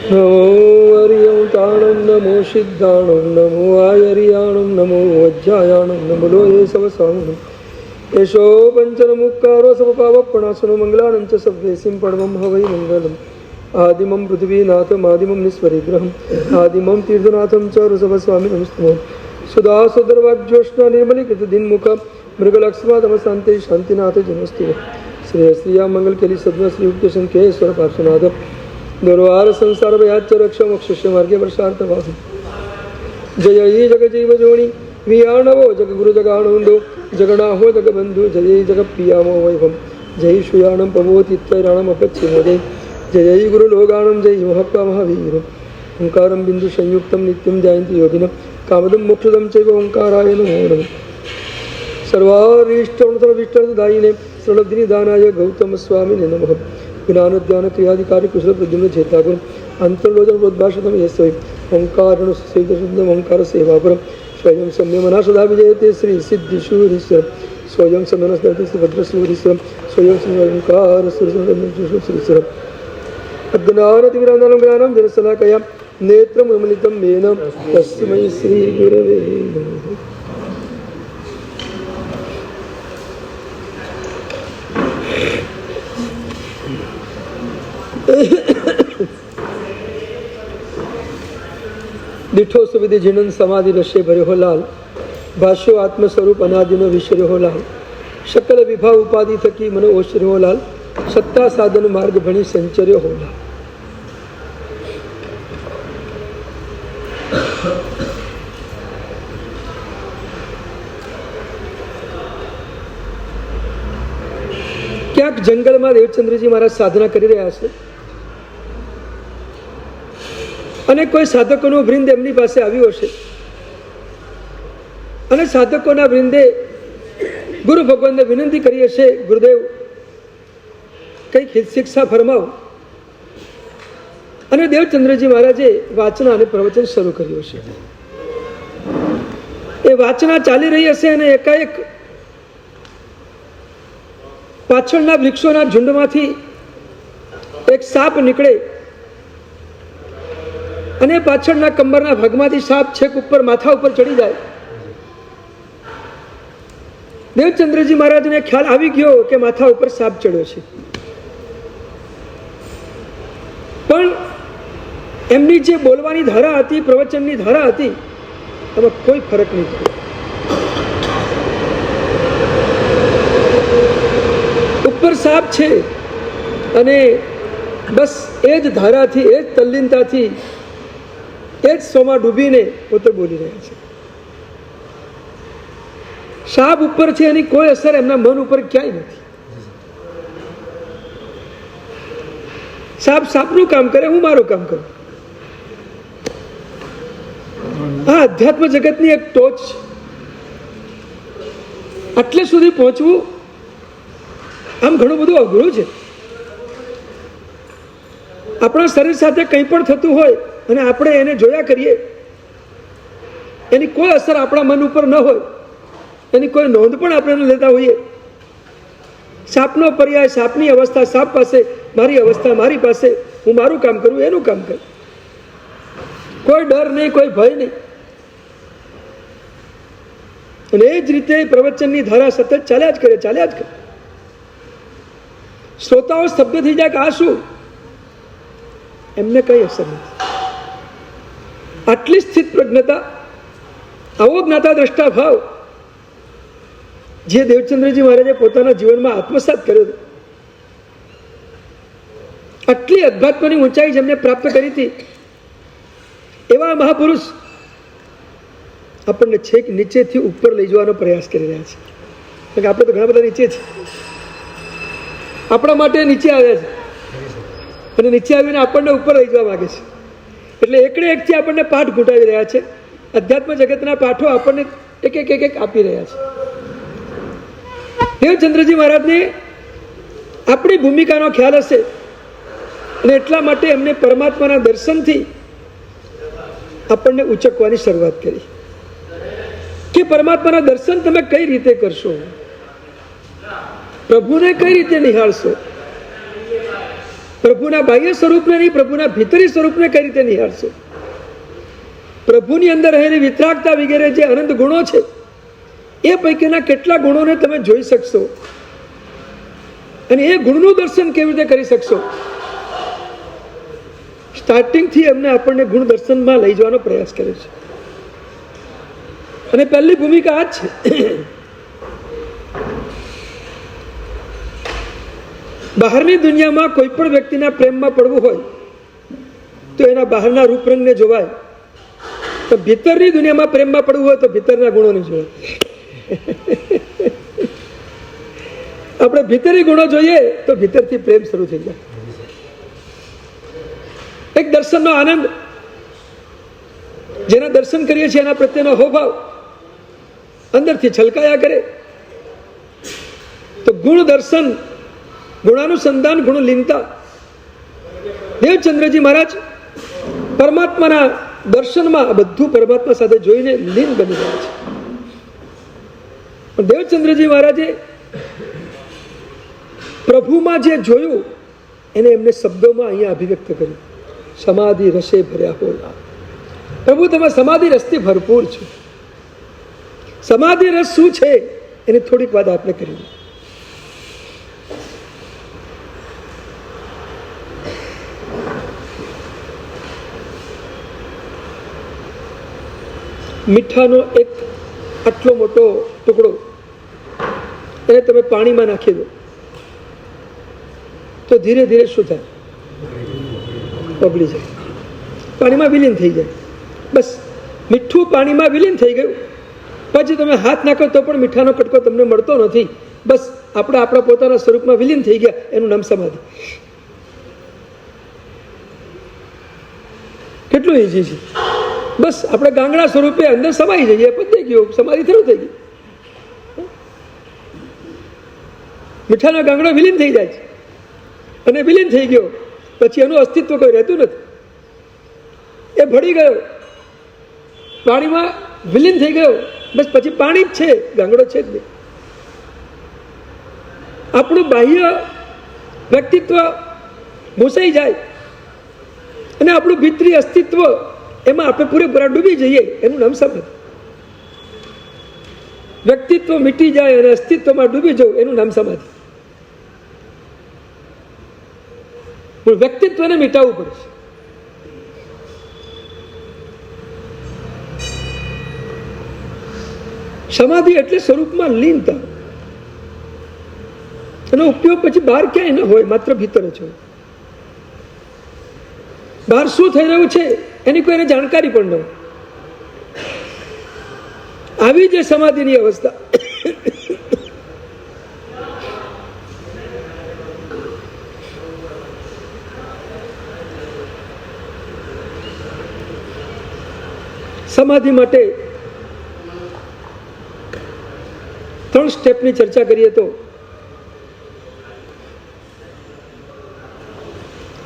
નમો હરિયંતાણમ નમો સિદ્ધાણમ નમો આયરિયાણમ નમો વજ્જાયાણમ નમો લોહે serve સ્વામિનમ એશો પંચન મુક્કારો serve પાવપણાસનો મંગલાનં ચ સવ્યેસિં પરમં હવૈ મંગલમ આદિમં પૃથ્વીનાથમ આદિમં નિસ્વરિગ્રહમ આદિમં તીર્થનાથમ ચ ઋષભ સ્વામિનમ સ્તુમો સુધા સુદર્વાજ્યોષ્ણ નિર્મલીકૃત દિનમુખ મૃગલક્ષ્માદમ શાંતિ શાંતિનાથ જનસ્તુ શ્રેય શ્રીયા મંગલ કેલી સદ્મ શ્રી યુક્ત શંકેશ્વર પાર્શ્વનાથ દરવાર સંસાર ભયાચ રક્ષ મોક્ષ માર્ગે વર્ષાર્થવાસ જય જગજીવ જોણી વિયાણવો જગગુરુ જગાણંદો જગણાહો જગબંધુ જય જગપ્રિયામો વૈભમ જય સુયાણમ પવોતિત્તૈરાણમ અપચ્છિમો જય જય ગુરુ લોગાણમ જય મહાત્મા મહાવીર ઓંકારમ બિંદુ સંયુક્તમ નિત્યમ જયંતિ યોગિનમ કામદમ મોક્ષદમ ચૈવ ઓંકારાય નમો નમઃ સર્વારીષ્ટદાયિને સર્વધિનિદાનાય ગૌતમ સ્વામિને નમઃ જ્ઞાન ધ્યાન ક્રિયાધિકારી કુશલ પ્રદ્યુમ્ન ચેતાગુરુ અંતર્લોચન પ્રોદ્ભાષિતમ યસ્વૈ ઓંકારણ શબ્દમ ઓંકાર સેવાપરમ સ્વયં સંયમના સદા વિજયતે શ્રી સિદ્ધિશૂરીશ્વર સ્વયં સમનસ્તિ શ્રી ભદ્રસૂરીશ્વર સ્વયં શ્રી ઓંકાર શ્રીશ્વર અજ્ઞાનતિમિરાંધનમ જ્ઞાનમ જનશલાકયા નેત્રમુન્મિલિતમ મેન તસ્મૈ શ્રી ગુરવે નમઃ. દીઠો સુવિધિ જીનન સમાધિ રશે ભર્યો લાલ ભાષ્યો આત્મ સ્વરૂપ અનાદિનો વિસર્યો લાલ શકલ વિભાવ ઉપાધિ થકી મને ઓસર્યો લાલ સત્તા સાધન માર્ગ ભણી સંચર્યો હો લાલ. ક્યાંક જંગલમાં દેવચંદ્રજી મહારાજ સાધના કરી રહ્યા છે અને કોઈ સાધકોનું વૃંદ એમની પાસે આવ્યું હશે અને સાધકોના વૃંદે ગુરુ ભગવાનને વિનંતી કરી હશે, ગુરુદેવ કંઈક હિત શિક્ષા ફરમાવો. અને દેવચંદ્રજી મહારાજે વાચના અને પ્રવચન શરૂ કર્યું હશે. એ વાચના ચાલી રહી હશે અને એકાએક પાછળના વૃક્ષોના ઝુંડમાંથી એક સાપ નીકળે અને પાછળના કંબરના ભાગમાંથી સાપ છેક ઉપર માથા ઉપર ચડી જાય. દેવચંદ્રજી મહારાજને ખ્યાલ આવી ગયો કે માથા ઉપર સાપ ચડ્યો છે, પણ એમની જે બોલવાની ધારા હતી, પ્રવચનની ધારા હતી, એમાં કોઈ ફરક નહીં પડ્યો. ઉપર સાપ છે અને બસ એ જ ધારાથી, એ જ તલ્લીનતાથી, એ જ સોમાં ડૂબીને પોતે બોલી રહ્યા છે. સાપ ઉપર છે એની કોઈ અસર એમના મન ઉપર ક્યાંય નથી. સાપ સાપનું કામ કરે, હું મારું કામ કરું. આ અધ્યાત્મ જગતની એક ટોચ છે. આટલે સુધી પહોંચવું આમ ઘણું બધું અઘરું છે. આપણા શરીર સાથે કંઈ પણ થતું હોય અને આપણે એને જોયા કરીએ, એની કોઈ અસર આપણા મન ઉપર ન હોય, એની કોઈ નોંધ પણ આપણે લેતા હોઈએ. સાપનો પર્યાય, સાપની અવસ્થા સાપ પાસે, મારી અવસ્થા મારી પાસે, હું મારું કામ કરું, એનું કામ કરું. કોઈ ડર નહીં, કોઈ ભય નહીં. અને એ જ રીતે પ્રવચનની ધારા સતત ચાલ્યા જ કરે, ચાલ્યા જ કરે. શ્રોતાઓ સ્તબ્ધ થઈ જાય કે આ શું, એમને કઈ અસર નથી. આટલી સ્થિત પ્રજ્ઞતા, આવો જ્ઞાતા દ્રષ્ટા ભાવ જે દેવચંદ્રજી મહારાજે પોતાના જીવનમાં આત્મસાત કર્યો હતો, આટલી અધ્યાત્મની ઊંચાઈ જેમને પ્રાપ્ત કરી હતી, એવા મહાપુરુષ આપણને છેક નીચેથી ઉપર લઈ જવાનો પ્રયાસ કરી રહ્યા છે. કારણ કે આપણે તો ઘણા બધા નીચે છે, આપણા માટે નીચે આવ્યા છે અને નીચે આવીને આપણને ઉપર લઈ જવા માંગે છે. એટલે એકડે એકથી આપણને પાઠ ઘૂંટાવી રહ્યા છે. અધ્યાત્મ જગતના પાઠો આપણને એક એક એક એક આપી રહ્યા છે. દેવચંદ્રજી મહારાજને આપણી ભૂમિકાનો ખ્યાલ હશે અને એટલા માટે એમને પરમાત્માના દર્શનથી આપણને ઉચકવાની શરૂઆત કરી કે પરમાત્માના દર્શન તમે કઈ રીતે કરશો, પ્રભુને કઈ રીતે નિહાળશો. પ્રભુના બાહ્ય સ્વરૂપને નહીં, પ્રભુના ભીતરી સ્વરૂપને કઈ રીતે નિહાળશો? પ્રભુની અંદર રહેલી વિતરાગતા વગેરે જે અનંત ગુણો છે એ પૈકીના કેટલા ગુણોને તમે જોઈ શકશો અને એ ગુણનું દર્શન કેવી રીતે કરી શકશો? સ્ટાર્ટિંગથી એમને આપણને ગુણ દર્શનમાં લઈ જવાનો પ્રયાસ કરે છે અને પહેલી ભૂમિકા આ જ છે. બહારની દુનિયામાં કોઈ પણ વ્યક્તિના પ્રેમમાં પડવું હોય તો એના બહારના રૂપરંગને જોવાય, તો ભીતરની દુનિયામાં પ્રેમમાં પડવું હોય તો ભીતરના ગુણોને જોવાય. આપણે ભીતરી ગુણો જોઈએ તો ભીતરથી પ્રેમ શરૂ થઈ જાય. એક દર્શનનો આનંદ, જેના દર્શન કરીએ છીએ એના પ્રત્યેનો હોભાવ અંદરથી છલકાયા કરે. તો ગુણ દર્શન, ગુણાનુસંધાન, ગુણ લીનતા. દેવચંદ્રજી મહારાજ પરમાત્માના દર્શનમાં બધું પરમાત્મા સાથે જોઈને લીન બની ગયા છે. પણ દેવચંદ્રજી મહારાજે પ્રભુમાં જે જોયું એને એમને શબ્દોમાં અહીંયા અભિવ્યક્ત કર્યું. સમાધિ રસે ભર્યા હોલા. પ્રભુ તમે સમાધિ રસથી ભરપૂર છો. સમાધિ રસ શું છે એની થોડીક વાત આપણે કરી. મીઠાનો એક આટલો મોટો ટુકડો એને તમે પાણીમાં નાખી દો તો ધીરે ધીરે શું થાય? ઓગળી જાય, પાણીમાં વિલીન થઈ જાય. બસ મીઠું પાણીમાં વિલીન થઈ ગયું. પછી તમે હાથ નાખો તો પણ મીઠાનો કટકો તમને મળતો નથી. બસ આપણે આપણા પોતાના સ્વરૂપમાં વિલીન થઈ ગયા. એનું નામ સમાધિ. કેટલું ઈઝી છે. બસ આપણે ગાંગડા સ્વરૂપે અંદર સમાઈ જઈએ, પતી ગયું, સમાધિ શરૂ થઈ ગઈ. મીઠાનો ગાંગડો વિલીન થઈ જાય છે અને વિલીન થઈ ગયો પછી એનું અસ્તિત્વ કોઈ રહેતું નથી. એ ભળી ગયો, પાણીમાં વિલીન થઈ ગયો. બસ પછી પાણી જ છે, ગાંગડો છે જ નહીં. આપણું બાહ્ય વ્યક્તિત્વ ભૂસાઈ જાય અને આપણું ભીતરી અસ્તિત્વ એમાં આપણે પૂરેપૂરા ડૂબી જઈએ. એનું નામ સમાધિ. વ્યક્તિત્વ મીટી જાય અને અસ્તિત્વમાં ડૂબી જવું એનું નામ સમાધિ. પણ વ્યક્તિત્વને મિટાવવું પડે છે. સમાધિ એટલે સ્વરૂપમાં લીનતા. એનો ઉપયોગ પછી બહાર ક્યાંય ન હોય, માત્ર ભીતર જ હોય. બહાર શું થઈ રહ્યું છે એની કોઈને જાણકારી પણ ન હોય. આવી જે સમાધિની અવસ્થા સમાધિ માટે 3 સ્ટેપની ચર્ચા કરીએ તો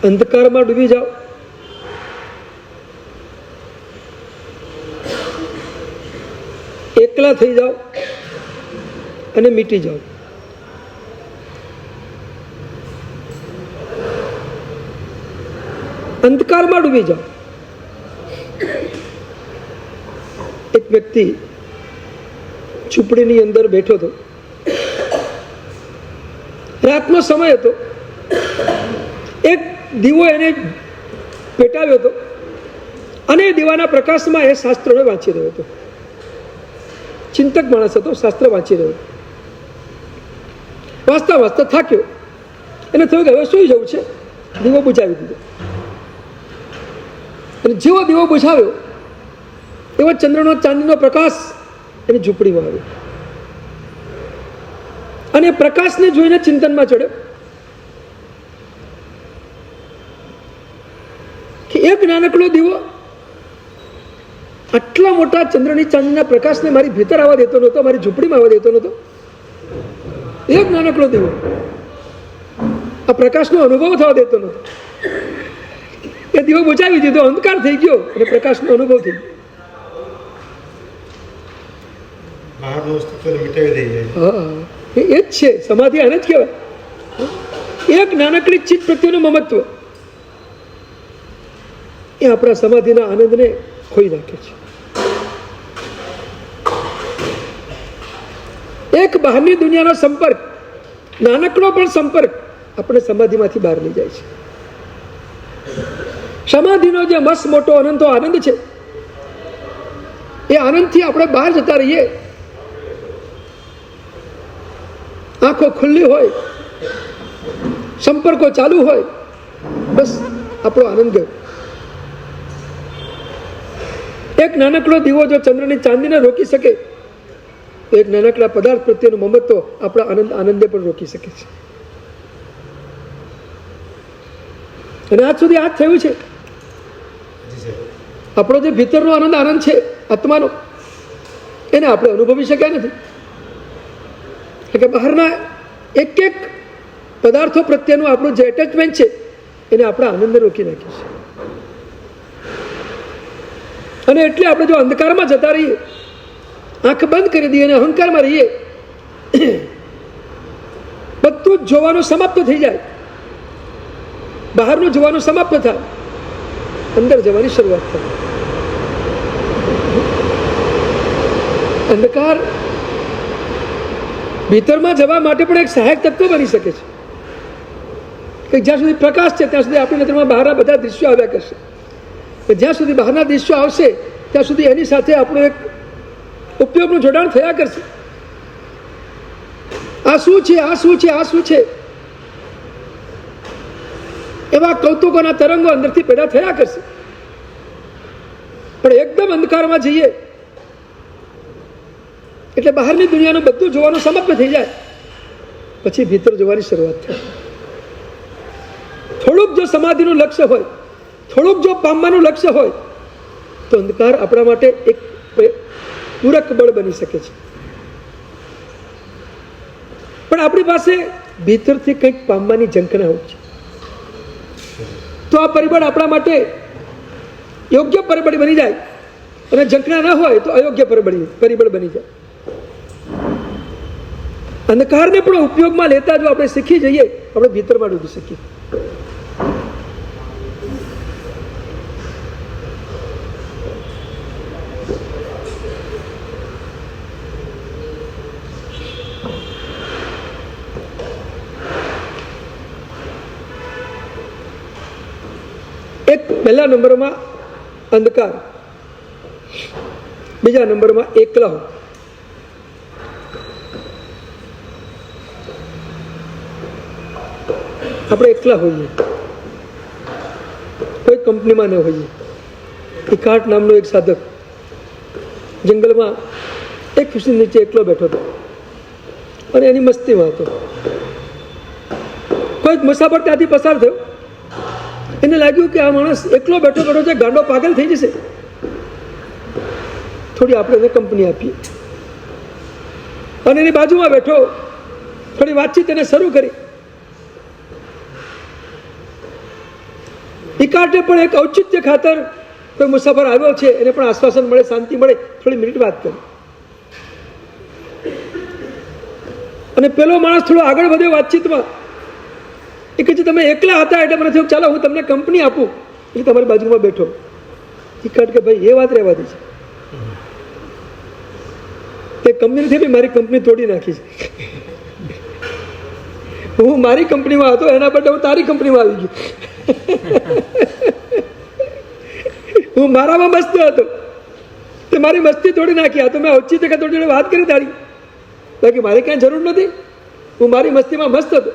અંધકારમાં ડૂબી જાઓ, એકલા થઈ જાઓ અને મીટી જાઓ. અંધકારમાં ડૂબી જાઓ. એક વ્યક્તિ ઝૂંપડીની અંદર બેઠો હતો. રાતનો સમય હતો. એક દીવો એને પેટાવ્યો હતો અને એ દીવાના પ્રકાશમાં એ શાસ્ત્રોને વાંચી રહ્યો હતો. ચિંતક માણસ હતો, શાસ્ત્ર વાંચી રહ્યો. વાંચતા વાંચતા થાક્યો. એને થયું કે હવે સૂઈ જવું છે. દીવો બુઝાવી દીધો અને જેવો દીવો બુઝાવ્યો એવો ચંદ્રનો ચાંદીનો પ્રકાશ એની ઝૂંપડીમાં આવ્યો અને પ્રકાશને જોઈને ચિંતનમાં ચડ્યો કે એક નાનકડો દીવો આટલા મોટા ચંદ્રની ચાંદીના પ્રકાશને મારી ભીતર આવવા દેતો નહોતો, મારી ઝૂંપડીમાં આવવા દેતો નહોતો. એક નાનકડો દીવો આ પ્રકાશનો અનુભવ થવા દેતો નહોતો. એ દીવો બુઝાવી દીધો, અંધકાર થઈ ગયો અને પ્રકાશનો અનુભવ થઈ ગયો. એ જ છે સમાધિ. આને જ કહેવાય એક નાનકડી ચીજ પ્રત્યેનું મમત્વ. એ આપણા સમાધિના આનંદને ખોઈ નાખે છે. એક બહારની દુનિયાનો સંપર્ક, નાનકડો પણ સંપર્ક આપણે સમાધિમાંથી બહાર લઈ જાય છે. સમાધિનો જે મસ્ત મોટો અનંતો આનંદ છે, એ આનંદથી આપણે બહાર જતા રહીએ, આંખો ખુલ્લી હોય, સંપર્કો ચાલુ હોય, બસ આપણો આનંદ ગયો. એક નાનકડો દીવો જો ચંદ્રની ચાંદીને રોકી શકે, તો એક નાનકડા પદાર્થ પ્રત્યેનું મમત્વ આપણા આનંદને પણ રોકી શકે છે. અને આજ સુધી આ જ થયું છે. આપણો જે ભીતરનો આનંદ છે આત્માનો, એને આપણે અનુભવી શક્યા નથી. કે બહારના એક એક પદાર્થો પ્રત્યેનું આપણું જે એટેચમેન્ટ છે, એને આપણા આનંદને રોકી નાખ્યું છે. અને એટલે આપણે જો અંધકારમાં જતા રહીએ, આંખ બંધ કરી દઈએ અને અહંકારમાં રહીએ, બધું જ જોવાનું સમાપ્ત થઈ જાય. બહારનું જોવાનું સમાપ્ત થાય, અંદર જવાની શરૂઆત થાય. અંધકાર ભીતરમાં જવા માટે પણ એક સહાયક તત્વ બની શકે છે. કે જ્યાં સુધી પ્રકાશ છે ત્યાં સુધી આપણી નજરમાં બહારના બધા દૃશ્યો આવ્યા કરશે. જ્યાં સુધી બહારના દૃશ્યો આવશે ત્યાં સુધી એની સાથે આપણું એક ઉપયોગનું જોડાણ થયા કરશે. આ શું છે, આ શું છે, આ શું છે, એવા કૌતુકોના તરંગો અંદરથી પેદા થયા કરશે. પણ એકદમ અંધકારમાં જઈએ એટલે બહારની દુનિયાનું બધું જોવાનું સમાપ્ત થઈ જાય, પછી ભીતર જોવાની શરૂઆત થાય. થોડુંક જો સમાધિનું લક્ષ્ય હોય, થોડુંક જો પામવાનું લક્ષ્ય હોય, તો અંધકાર આપણા માટે એક પૂરક બળ બની શકે છે. પણ આપણી પાસે ભીતરથી કંઈક પામવાની ઝંખના હોય છે, તો આ પરિબળ આપણા માટે યોગ્ય પરિબળ બની જાય, અને ઝંખના ન હોય તો અયોગ્ય પરિબળ બની જાય. અંધકારને પણ ઉપયોગમાં લેતા જો આપણે શીખી જઈએ, આપણે ભીતરમાં ડૂબી શકીએ. એક પહેલા નંબરમાં અંધકાર, બીજા નંબરમાં એકલા. આપણે એકલા હોઈએ, કોઈ કંપનીમાં ન હોઈએ. ઇકાર્ટ નામનો એક સાધક જંગલમાં એક ખુશી નીચે એકલો બેઠો હતો અને એની મસ્તીમાં હતો. કોઈ મુસાફર ત્યાંથી પસાર થયો, એને લાગ્યું કે આ માણસ એકલો બેઠો બેઠો છે, ગાંડો પાગલ થઈ જશે, થોડી આપણે એને કંપની આપીએ. અને એની બાજુમાં બેઠો, થોડી વાતચીત એને શરૂ કરી. ઇકાર્ટે પણ એક ઔચિત્ય ખાતર કોઈ મુસાફર આવ્યો છે એને પણ આશ્વાસન મળે, શાંતિ મળે, થોડી મિનિટ વાત કરી. અને પેલો માણસ થોડો આગળ વધ્યો વાતચીતમાં. એ કહે છે તમે એકલા હતા એટલે મને થયું ચાલો હું તમને કંપની આપું, એટલે તમારી બાજુમાં બેઠો. ઇકાર્ટ કે ભાઈ એ વાત રહેવા દે છે, તે કંપની નથી ભાઈ, મારી કંપની તોડી નાખી છે. હું મારી કંપનીમાં હતો, એના બદલે હું તારી કંપનીમાં આવી ગયો. હું મારામાં મસ્ત હતો, તે મારી મસ્તી તોડી નાખી. આ તો મેં ઔચિત્ય ખાતર જોડે વાત કરી તારી, બાકી મારે ક્યાંય જરૂર નથી. હું મારી મસ્તીમાં મસ્ત હતો.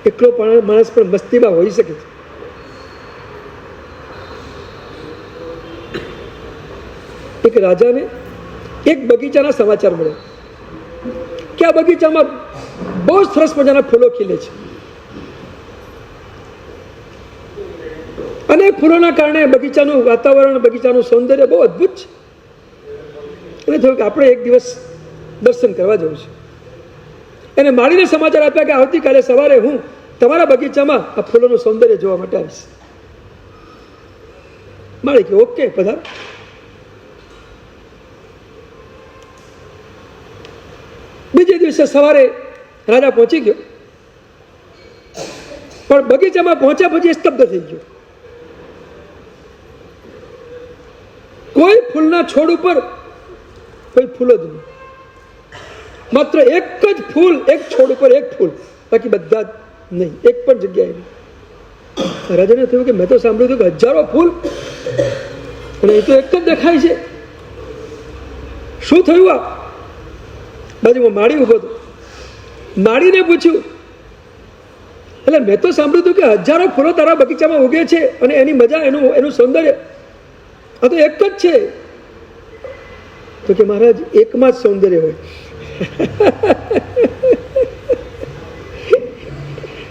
એકલો માણસ પણ મસ્તીમાં હોઈ શકે છે. એક રાજાને એક બગીચાના સમાચાર મળ્યા કે આ બગીચામાં બહુ જ સરસ મજાના ફૂલો ખીલે છે, અને ફૂલોના કારણે બગીચાનું વાતાવરણ, બગીચાનું સૌંદર્ય બહુ અદભુત છે. એને થયું કે આપણે એક દિવસ દર્શન કરવા જવું છે. એને માળીને સમાચાર આપ્યા કે આવતીકાલે સવારે હું તમારા બગીચામાં આ ફૂલોનું સૌંદર્ય જોવા માટે આવીશ. માળી કે ઓકે પધાર. બીજે દિવસે સવારે રાજા પહોંચી ગયો, પણ બગીચામાં પહોંચ્યા પછી સ્તબ્ધ થઈ ગયો. કોઈ ફૂલના છોડ ઉપર કોઈ ફૂલ જ નહીં, માત્ર એક જ ફૂલ, એક છોડ ઉપર એક ફૂલ, બાકી બધા જ નહીં, એક પણ જગ્યાએ નહીં. રાજાને થયું કે મેં તો સાંભળ્યું હતું કે હજારો ફૂલ અને એ તો એક જ દેખાય છે, શું થયું? આ બાજુમાં માળી ઉભો હતો, માળીને પૂછ્યું, એટલે મેં તો સાંભળ્યું હતું કે હજારો ફૂલો તારા બગીચામાં ઉગે છે અને એની મજા, એનું સૌંદર્ય, આ તો એક જ છે. તો કે મહારાજ એકમાં જ સૌંદર્ય હોય.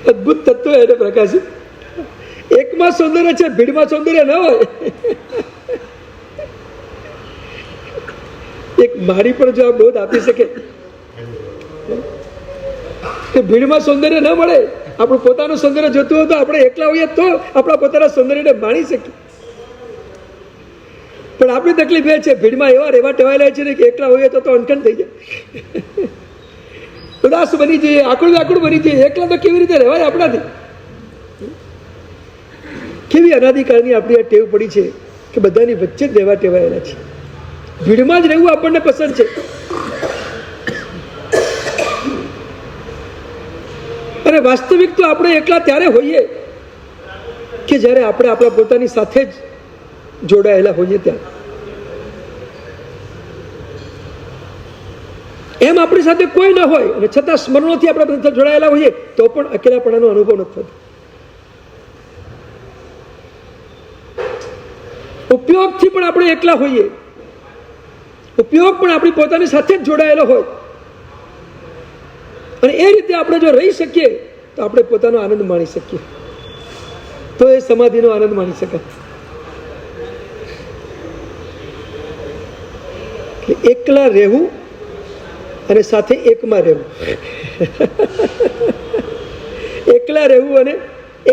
અદભુત તત્વ એને પ્રકાશિત. એકમાં સૌંદર્ય છે, ભીડમાં સૌંદર્ય ન હોય. એક મારી પણ જો બોધ આપી શકે કે ભીડમાં સૌંદર્ય ન મળે, આપણું પોતાનું સૌંદર્ય જોતું હોય તો આપણે એકલા હોઈએ તો આપણા પોતાના સૌંદર્યને માણી શકીએ. પણ આપણી તકલીફ એ છે, ભીડમાં એવા ટેવાયેલા છે ને કે એકલા હોઈએ તો અનકન થઈ જાય, ઉદાસ બની જઈએ, આકડું બની જઈએ. એકલા તો કેવી રીતે રહેવાય આપણાથી? કેવી અનાદિકાળની આપણી આ ટેવ પડી છે કે બધાની વચ્ચે જ રહેવા ટેવાયેલા છે. ભીડમાં જ રહેવું આપણને પસંદ છે. અને વાસ્તવિક તો આપણે એકલા ત્યારે હોઈએ કે જ્યારે આપણે આપણા પોતાની સાથે જ જોડાયેલા હોઈએ ત્યારે. એમ આપણી સાથે કોઈ ન હોય અને છતાં સ્મરણોથી આપણે બધા જોડાયેલા હોઈએ તો પણ અકેલાપણાનો અનુભવ નથી થતો. ઉપયોગથી પણ આપણે એકલા હોઈએ, ઉપયોગ પણ આપણી પોતાની સાથે જ જોડાયેલો હોય અને એ રીતે આપણે જો રહી શકીએ તો આપણે પોતાનો આનંદ માણી શકીએ. તો એ સમાધિનો આનંદ માણી શકાય. એકલા રહેવું અને સાથે એકમાં રહેવું. એકલા રહેવું અને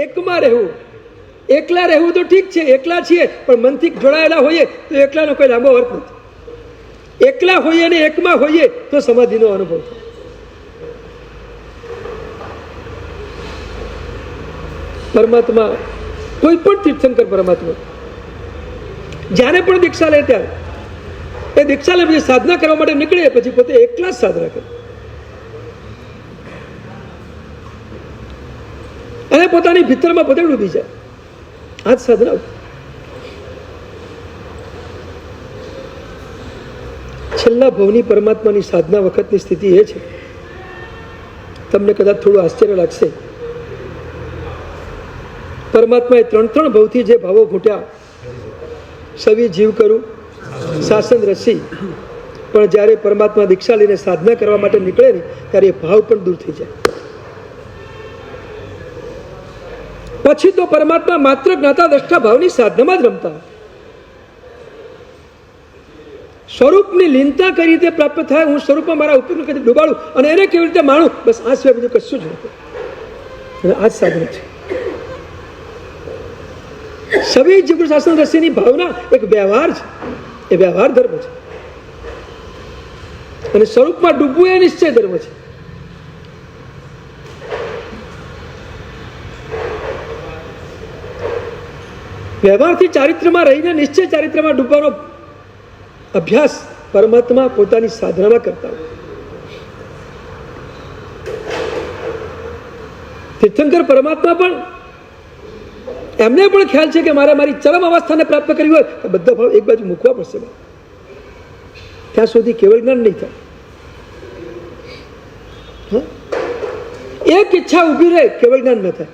એકમાં રહેવું. એકલા રહેવું તો ઠીક છે, એકલા છીએ, પણ મનથી જોડાયેલા હોઈએ તો એકલાનો કોઈ લાંબો અર્થ નથી. એકલા હોઈએ અને એકમાં હોઈએ તો સમાધિનો અનુભવ થાય. પરમાત્મા, કોઈ પણ તીર્થંકર પરમાત્મા જ્યારે પણ દીક્ષા લે ત્યારે એ દીક્ષા લે પછી સાધના કરવા માટે નીકળે, પછી પોતે એકલા જ સાધના કરે અને પોતાની ભીતરમાં પોતે ડૂબી જાય. આ જ સાધના. છેલ્લા ભવની પરમાત્માની સાધના વખતની સ્થિતિ એ છે, તમને કદાચ થોડું આશ્ચર્ય લાગશે. પરમાત્માએ ત્રણ ભવથી જે ભાવો ઘૂંટ્યા, સવી જીવ કરું, શાસન રસી, પણ જ્યારે પરમાત્મા દીક્ષા લઈને સાધના કરવા માટે નીકળે ને ત્યારે એ ભાવ પણ દૂર થઈ જાય. પછી તો પરમાત્મા માત્ર જ્ઞાતા દ્રષ્ટા ભાવની સાધનામાં જ રમતા. સ્વરૂપની લીનતા કઈ રીતે પ્રાપ્ત થાય, હું સ્વરૂપમાં મારા ઉપયોગ કઈ ડૂબાડું અને એને કેવી રીતે માણું, બસ આ સિવાય બીજું કશું જ નથી. અને આ જ સાધના છે. સવી જીવ શાસન રસીની ભાવના એક વ્યવહાર છે, એ વ્યવહાર ધર્મ છે. અને સ્વરૂપમાં ડૂબવું એ નિશ્ચય ધર્મ છે. વ્યવહારથી ચારિત્ર્યમાં રહીને નિશ્ચય ચારિત્ર્યમાં ડૂબવાનો અભ્યાસ પરમાત્મા પોતાની સાધનામાં કરતા હોય. તીર્થંકર પરમાત્મા પણ એમને પણ ખ્યાલ છે કે મારે મારી ચરમ અવસ્થાને પ્રાપ્ત કરવી હોય તો બધા ભાવ એક બાજુ મૂકવા પડશે. ત્યાં સુધી કેવળ જ્ઞાન નહીં થાય. એક ઈચ્છા ઉભી રહે, કેવળ જ્ઞાન ન થાય.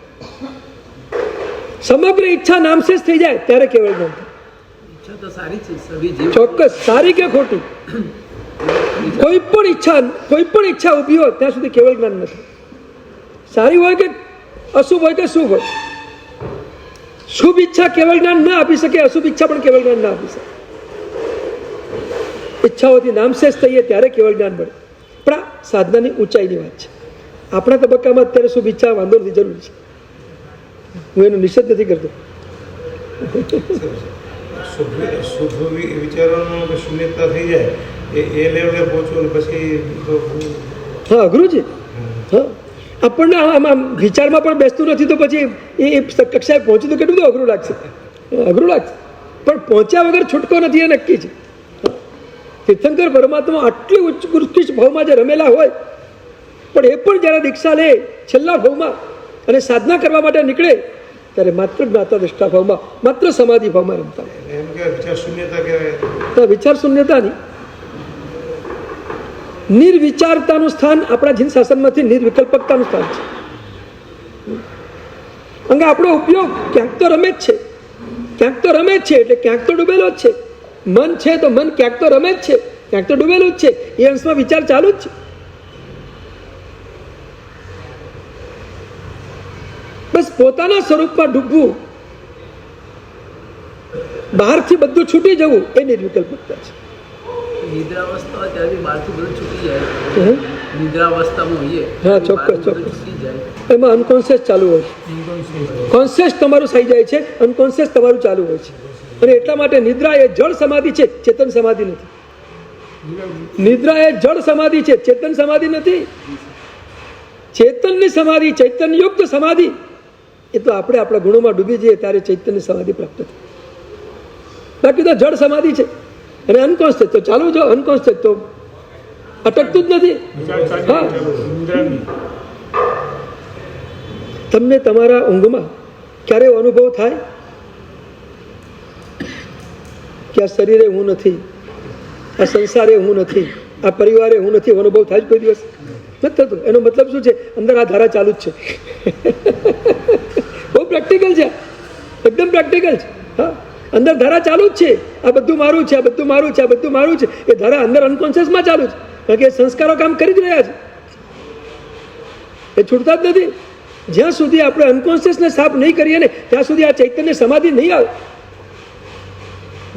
સમગ્ર ઈચ્છા નામશેષ થઈ જાય ત્યારે કેવળ જ્ઞાન થાય. ચોક્કસ, સારી કે ખોટી, કોઈ પણ ઈચ્છા ઉભી હોય ત્યાં સુધી કેવળ જ્ઞાન ન થાય. સારી હોય કે અશુભ હોય કે શુભ હોય, શુભ ઈચ્છા કેવળ જ્ઞાન ના આપી શકે, અશુભ ઈચ્છા પણ કેવળ જ્ઞાન ના આપી શકે. ઈચ્છાઓથી નામશેષ થઈએ ત્યારે કેવળ જ્ઞાન મળે. પણ આ સાધનાની ઊંચાઈની વાત છે. આપણા તબક્કામાં અત્યારે શુભ ઈચ્છા વાંધો નથી, જરૂરી છે. હું એનો નિષેધ નથી કરતો. શૂન્યતા થઈ જાય એ લેવલે પહોંચવું પછી હા અઘરું છે. હા, આપણને આમાં વિચારમાં પણ બેસતું નથી તો પછી એ કક્ષાએ પહોંચવું તો કેટલું અઘરું લાગશે. અઘરું લાગશે. પણ પહોંચ્યા વગર છૂટકો નથી એ નક્કી છે. તીર્થંકર પરમાત્મા આટલી ઉત્કૃષ્ટ ભાવમાં જે રમેલા હોય, પણ એ પણ જ્યારે દીક્ષા લે છેલ્લા ભાવમાં અને સાધના કરવા માટે નીકળે ત્યારે માત્ર જ્ઞાતા દ્રષ્ટા ભાવમાં, માત્ર સમાધિ ભાવમાં રમતા હોય. એમ કે વિચાર શૂન્યતા કહેવાય. તો વિચાર શૂન્યતાની નિર્વિચારતાનું સ્થાન આપણા જીન શાસનમાંથી નિર્વિકલ્પકતાનું સ્થાન છે. કારણ કે આપણો ઉપયોગ ક્યાંક તો રમે જ છે, ક્યાંક તો રમે જ છે, એટલે ક્યાંક તો ડૂબેલો જ છે. મન છે તો મન ક્યાંક તો રમે જ છે, ક્યાંક તો ડૂબેલું જ છે. એ અંશમાં વિચાર ચાલુ જ છે. બસ પોતાના સ્વરૂપમાં ડૂબવું, બહારથી બધું છૂટી જવું એ નિર્વિકલ્પકતા છે. નિદ્રાવસ્થા હોય ત્યારે બી બહારથી બધું છૂટી જાય. નિદ્રાવસ્થામાં હોઈએ હા, ચોક્કસ બહારથી બધું ચોક્કસ. છૂટી જાય. એમાં અનકોન્શિયસ ચાલુ હોય છે, કોન્શિયસ તમારું થઈ જાય છે, અનકોન્શિયસ તમારું ચાલુ હોય છે. અને એટલા માટે નિદ્રા એ જળ સમાધિ છે, ચેતન સમાધિ નથી. નિદ્રા એ જળ સમાધિ છે, ચેતન સમાધિ નથી. ચેતનની સમાધિ, ચૈતન્યયુક્ત સમાધિ એ તો આપણે આપણા ગુણોમાં ડૂબી જઈએ ત્યારે ચૈતન્ય સમાધિ પ્રાપ્ત થાય. બાકી તો જળ સમાધિ છે. અને અનકોન્શિયસ તો ચાલુ જો, અનકોન્શિયસ તો અટકતું જ નથી. હા, તમને તમારા ઊંઘમાં ક્યારે એવો અનુભવ થાય કે આ શરીરે હું નથી, આ સંસારે હું નથી, આ પરિવારે હું નથી, એવો અનુભવ થાય જ કોઈ દિવસ નથી થતો? એનો મતલબ શું છે? અંદર આ ધારા ચાલુ જ છે. બહુ પ્રેક્ટિકલ છે, એકદમ પ્રેક્ટિકલ છે. હા, અંદર ધારા ચાલુ જ છે. આ બધું મારું છે, આ બધું મારું છે, આ બધું મારું છે. એ ધારા અંદર અનકોન્શિયસમાં ચાલુ છે. કારણ કે એ સંસ્કારો કામ કરી જ રહ્યા છે, એ છૂટતા જ નથી. જ્યાં સુધી આપણે અનકોન્શિયસને સાફ નહીં કરીએ ને ત્યાં સુધી આ ચૈતન્ય સમાધિ નહીં આવે.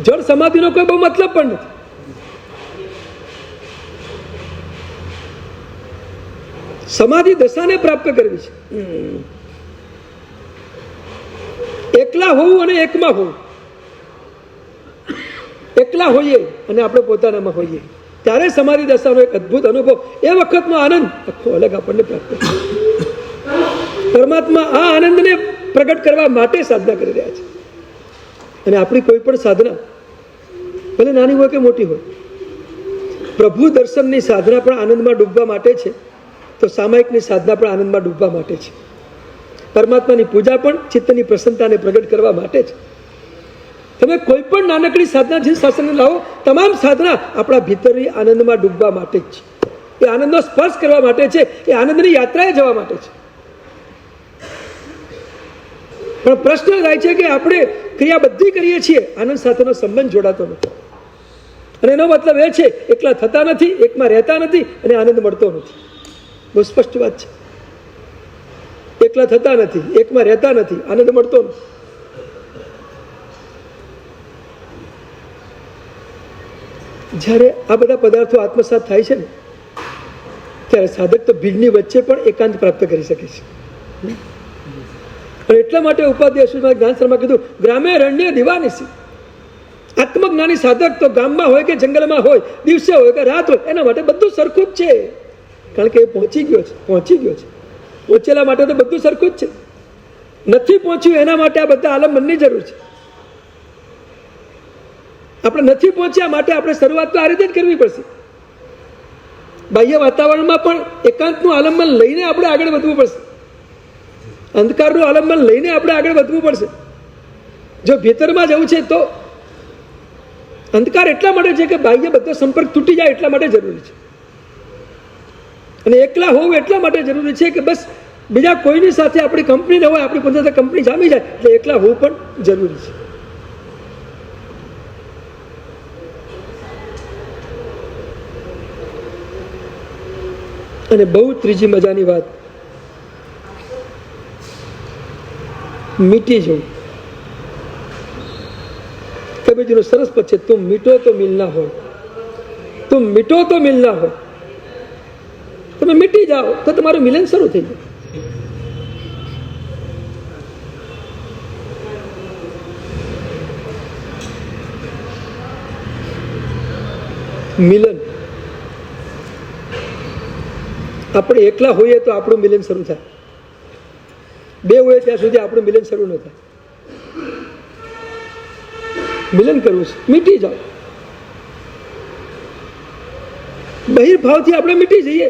જળ સમાધિનો કોઈ બહુ મતલબ પણ નથી. સમાધિ દશાને પ્રાપ્ત કરવી છે. એકલા હોવું અને એકમાં હોવું. એકલા હોઈએ અને આપણે પોતાનામાં હોઈએ ત્યારે સમાધિ દશાનો એક અદ્ભુત અનુભવ, એ વખતનો આનંદ આખો અલગ આપણને પ્રાપ્ત થાય. પરમાત્મા આ આનંદને પ્રગટ કરવા માટે સાધના કરી રહ્યા છે. અને આપણી કોઈ પણ સાધના ભલે નાની હોય કે મોટી હોય, પ્રભુ દર્શનની સાધના પણ આનંદમાં ડૂબવા માટે છે, તો સામાયિકની સાધના પણ આનંદમાં ડૂબવા માટે છે. પરમાત્માની પૂજા પણ ચિત્તની પ્રસન્નતાને પ્રગટ કરવા માટે છે. તમે કોઈ પણ નાનકડી સાધના જે શાસનને લાવો, તમામ સાધના આપણા ભીતરની આનંદમાં ડૂબવા માટે જ છે. એ આનંદનો સ્પર્શ કરવા માટે છે, એ આનંદની યાત્રાએ જવા માટે છે. પણ પ્રશ્ન થાય છે કે આપણે ક્રિયા બધી કરીએ છીએ, આનંદ સાથેનો સંબંધ જોડાતો નથી. અને એનો મતલબ એ છે એકલા થતા નથી, એકમાં રહેતા નથી અને આનંદ મળતો નથી. બહુ સ્પષ્ટ વાત છે. એકલા થતા નથી, એકમાં રહેતા નથી, આનંદ મળતો નથી. જ્યારે આ બધા પદાર્થો આત્મસાત થાય છે ને ત્યારે સાધક તો ભીડની વચ્ચે પણ એકાંત પ્રાપ્ત કરી શકે છે. અને એટલા માટે ઉપાધ્યાય જ્ઞાન શર્મા કીધું, ગ્રામે રણ્ય દિવાનિસી. આત્મજ્ઞાની સાધક તો ગામમાં હોય કે જંગલમાં હોય, દિવસે હોય કે રાત હોય, એના માટે બધું સરખું જ છે. કારણ કે એ પહોંચી ગયો છે. પહોંચેલા માટે તો બધું સરખું જ છે. નથી પહોંચ્યું એના માટે આ બધા આલંબનની જરૂર છે. આપણે નથી પહોંચ્યા માટે આપણે શરૂઆત તો આ રીતે જ કરવી પડશે. બાહ્ય વાતાવરણમાં પણ એકાંતનું આલંબન લઈને આપણે આગળ વધવું પડશે. અંધકારનું આલંબન લઈને આપણે આગળ વધવું પડશે. જો ભીતરમાં જવું છે તો અંધકાર એટલા માટે છે કે બાહ્ય બધો સંપર્ક તૂટી જાય એટલા માટે જરૂરી છે. અને એકલા હોવું એટલા માટે જરૂરી છે કે બસ બીજા કોઈની સાથે આપણી કંપની ન હોય, આપણી પોતાની કંપની જામી જાય, એટલે એકલા હોવું પણ જરૂરી છે. અને બહુ ત્રીજી મજાની વાત, મીટી જવું. કબીરજીનું સરસ પદ છે, તું મીઠો તો મિલના હોય, તું મીઠો તો મિલના હોય. તમે મીટી જાઓ તો તમારું મિલન શરૂ થઈ જાય. મિલન આપણે એકલા હોઈએ તો આપણું મિલન શરૂ થાય. બે હોય ત્યાં સુધી આપણું મિલન શરૂ ન થાય. મિલન કરવું છે, મીટી જાઓ. બહિર્ભાવથી આપણે મીટી જઈએ,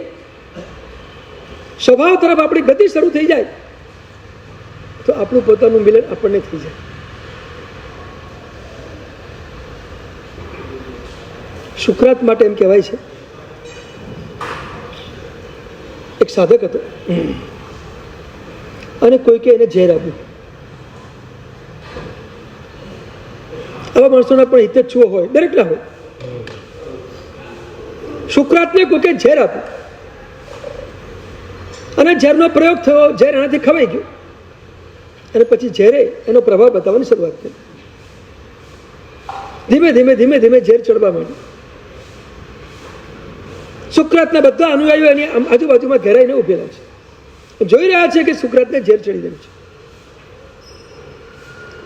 સ્વભાવ તરફ આપણી ગતિ શરૂ થઈ જાય તો આપણું પોતાનું મિલન આપણને થઈ જાય. શુક્રાત માટે એમ કહેવાય છે, એક સાધક હતો અને કોઈકે એને ઝેર આપ્યું. આવા માણસોના પણ હિતેચ્છુઓ હોય, દરેકના હોય. શુક્રાતને કોઈકે ઝેર આપ્યું અને ઝેરનો પ્રયોગ થયો, ઝેર એનાથી ખવાઈ ગયું અને પછી ઝેરે એનો પ્રભાવ બતાવવાની શરૂઆત કરી. ધીમે ધીમે ધીમે ધીમે ઝેર ચડવા માંડ્યું. શુક્રાતના બધા અનુયાયીઓ એની આજુબાજુમાં ઘેરાઈને ઉભેલા છે, જોઈ રહ્યા છે કે શુક્રાતને ઝેર ચડી રહ્યું છે.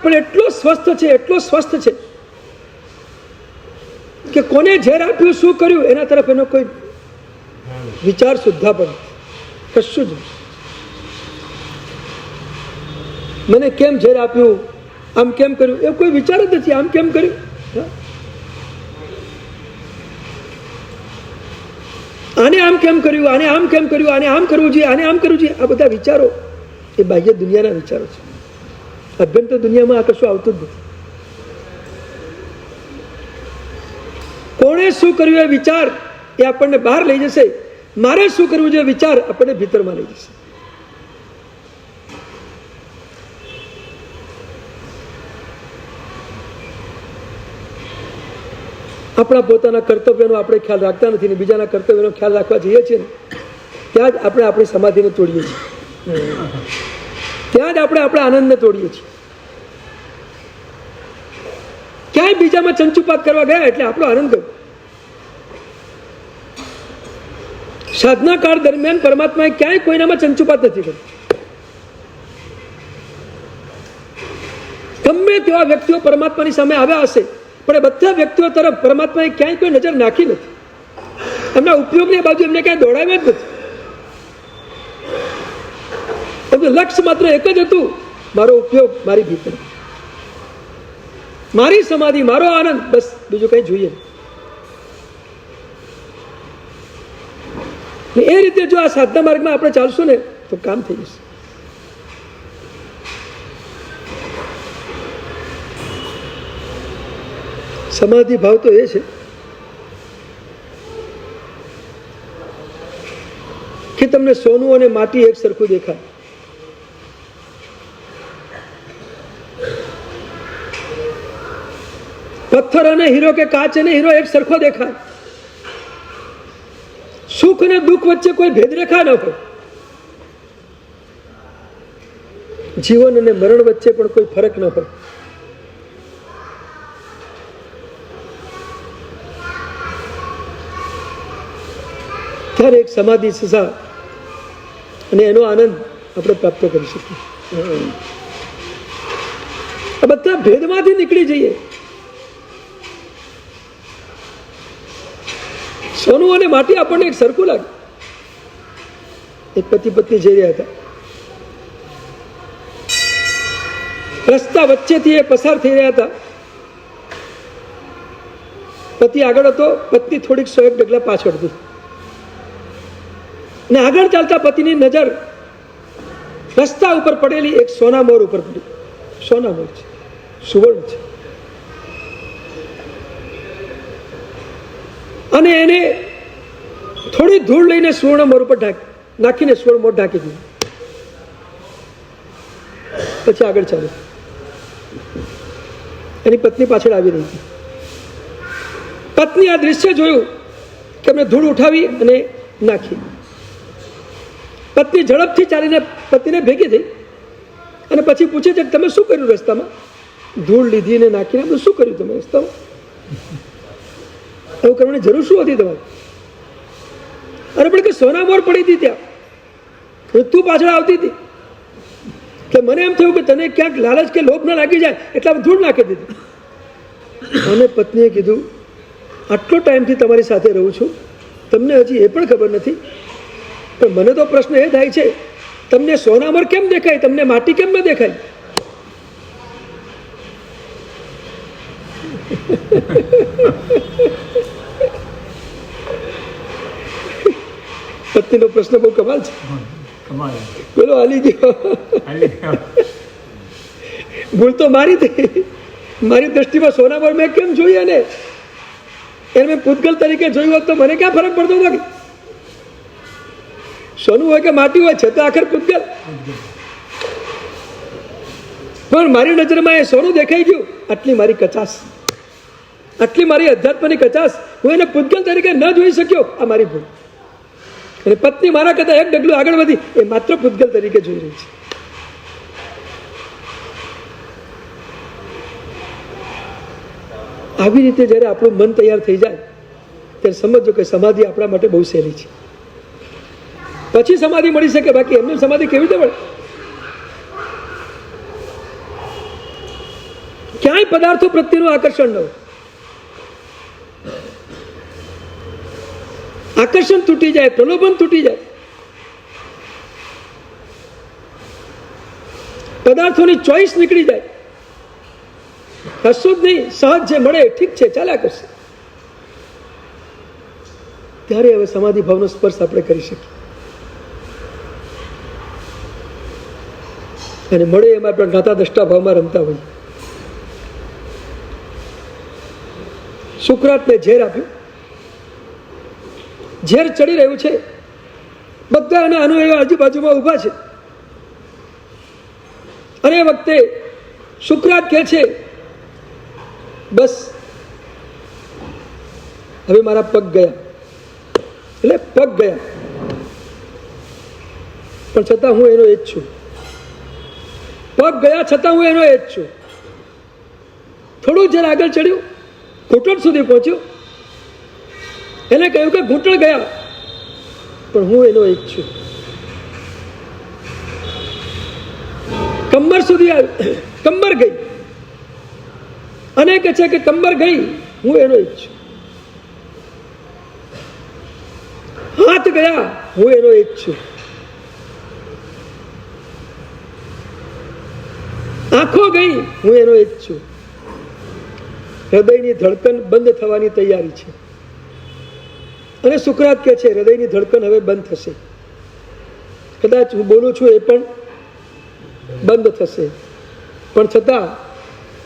પણ એટલો સ્વસ્થ છે, એટલો સ્વસ્થ છે કે કોને ઝેર આપ્યું, શું કર્યું એના તરફ એનો કોઈ વિચાર સુદ્ધા પણ કશું જ નહીં. મને કેમ ઝેર આપ્યું, આમ કેમ કર્યું, એ કોઈ વિચાર જ નથી. આમ કેમ કર્યું, આને આમ કેમ કર્યું, આને આમ કેમ કર્યું, આને આમ કરવું જોઈએ, આને આમ કરવું જોઈએ, આ બધા વિચારો એ બાહ્ય દુનિયાના વિચારો છે. અભ્યંતર દુનિયામાં આ કશું આવતું જ નથી. કોણે શું કર્યું એ વિચાર એ આપણને બહાર લઈ જશે, મારે શું કરવું જોઈએ વિચાર આપણને ભીતરમાં લઈ જશે. આપણા પોતાના કર્તવ્યનો આપણે ખ્યાલ રાખતા નથી ને બીજાના કર્તવ્યનો ખ્યાલ રાખવા જઈએ છીએ ને ત્યાં જ આપણે આપણી સમાધિને તોડીએ છીએ, ત્યાં જ આપણે આપણા આનંદને તોડીએ છીએ. ક્યાંય બીજામાં ચંચુપાત કરવા ગયા એટલે આપણો આનંદ ગયો. સાધના કાળ દરમિયાન પરમાત્માએ ક્યાંય કોઈનામાં ચંચુપાત નથી કર્યો. ગમે તેવા વ્યક્તિઓ પરમાત્માની સામે આવ્યા હશે પણ એ બધા વ્યક્તિઓ તરફ પરમાત્માએ ક્યાંય કોઈ નજર નાખી નથી. એમના ઉપયોગની બાજુ એમને ક્યાંય દોડાવ્યા જ નથી. એમનું લક્ષ્ય માત્ર એક જ હતું, મારો ઉપયોગ, મારી ભીતર, મારી સમાધિ, મારો આનંદ, બસ બીજું કઈ જોઈએ. એ રીતે જો આ સાધના માર્ગમાં આપણે ચાલશું ને તો કામ થઈ જશે. સમાધિ ભાવ તો એ છે કે તમને સોનું અને માટી એક સરખું દેખાય. પથ્થર અને હીરો કે કાચ અને હીરો એક સરખો દેખાય. સુખ અને દુઃખ વચ્ચે કોઈ ભેદરેખા ન હોય. જીવન અને મરણ વચ્ચે પણ કોઈ ફરક ન હોય. ત્યારે એક સમાધિ સજા અને એનો આનંદ આપણે પ્રાપ્ત કરી શકીએ. આ બધા ભેદમાંથી નીકળી જઈએ. સોનું અને માટી આપણને એક સરખું લાગે. એક પતિ પત્ની જઈ રહ્યા હતા, રસ્તા વચ્ચેથી એ પસાર થઈ રહ્યા હતા. પતિ આગળ હતો, પત્ની થોડીક 100 ડગલા પાછળ હતી અને આગળ ચાલતા પતિની નજર રસ્તા ઉપર પડેલી એક સોના મોર ઉપર પડી. સોના મોર છે, સુવર્ણ છે, અને એને થોડી ધૂળ લઈને સુવર્ણ મોર ઉપર નાખીને સુવર્ણ મોર ઢાંકી દીધું. પછી આગળ ચાલે. એની પત્ની પાછળ આવી રહી હતી. પત્ની આ દ્રશ્ય જોયું કે એમને ધૂળ ઉઠાવી અને નાખી. પત્ની ઝડપથી ચાલીને પતિને ભેગી થઈ અને પછી પૂછે છે કે તમે શું કર્યું રસ્તામાં? ધૂળ લીધી ને નાખીને આપણે શું કર્યું તમે રસ્તામાં? એવું કરવાની જરૂર શું હતી તમારે? અરે પણ કે સોના મોર પડી હતી ત્યાં, તું પાછળ આવતી હતી એટલે મને એમ થયું કે તને ક્યાંક લાલચ કે લોભ ના લાગી જાય એટલે ધૂળ નાખી દીધી. અને પત્નીએ કીધું, આટલો ટાઈમથી તમારી સાથે રહું છું, તમને હજી એ પણ ખબર નથી, પણ મને તો પ્રશ્ન એ થાય છે તમને સોનામર કેમ દેખાય, તમને માટી કેમ ન દેખાય? પત્નીનો પ્રશ્ન બહુ કમાલ છે. બોલો હાલી ગયો. ભૂલ તો મારી થઈ. મારી દ્રષ્ટિમાં સોનામાં મેં કેમ જોઈ અને એને મેં પૂતગલ તરીકે જોયું હોત તો મને ક્યાં ફરક પડતો હતો? સોનું હોય કે માટી હોય છે તો આખર પૂતગલ. પણ મારી નજરમાં એ સોનું દેખાઈ ગયું. આટલી મારી કચાસ, આટલી મારી અધ્યાત્મની કચાસ, હું એને પૂતગલ તરીકે ન જોઈ શક્યો. આ મારી ભૂલ. અને પત્ની મારા કરતા એક ડગલું આગળ વધી, એ માત્ર પૂતગલ તરીકે જોઈ રહી છે. આવી રીતે જ્યારે આપણું મન તૈયાર થઈ જાય ત્યારે સમજો કે સમાધિ આપણા માટે બહુ સહેલી છે. પછી સમાધિ મળી શકે, બાકી એમને સમાધિ કેવી રીતે મળે? ક્યાંય પદાર્થો પ્રત્યેનું આકર્ષણ ન હોય. આકર્ષણ તૂટી જાય, પ્રલોભન તૂટી જાય, પદાર્થોની ચોઈસ નીકળી જાય. કશું જ નહીં, સહજ જે મળે ઠીક છે, ચાલ્યા કરશે. ત્યારે હવે સમાધિ ભાવનો સ્પર્શ આપણે કરી શકીએ. અને મળે એમાં આપણે જ્ઞાતા દ્રષ્ટા ભાવમાં રમતા હોઈએ. સુકરાતને ઝેર આપ્યું, ઝેર ચડી રહ્યું છે, બધા એના અનુયાયીઓ આજુબાજુમાં ઊભા છે. અને એ વખતે સુકરાત કહે છે, બસ હવે મારા પગ ગયા. એટલે પગ ગયા, પણ છતાં હું એનો એ જ છું. પગ ગયા છતાં હું એનો એ જ છું. થોડું જરા આગળ ચડ્યું, ઘૂંટણ સુધી પહોંચ્યું. એને કહ્યું કે ઘૂંટણ ગયા, પણ હું એનો એ જ છું. કમર સુધી આવ્યું, કમર ગઈ. અને કહે છે કે કમર ગઈ, હું એનો એ જ છું. હાથ ગયા, હું એનો એ જ છું. આંખો ગઈ, હું એનો એ જ છું. હૃદયની ધડકન બંધ થવાની તૈયારી છે. અને સુકરાત કહે છે હૃદયની ધડકન હવે બંધ થશે. કદાચ હું બોલું છું એ પણ બંધ થશે, પણ છતાં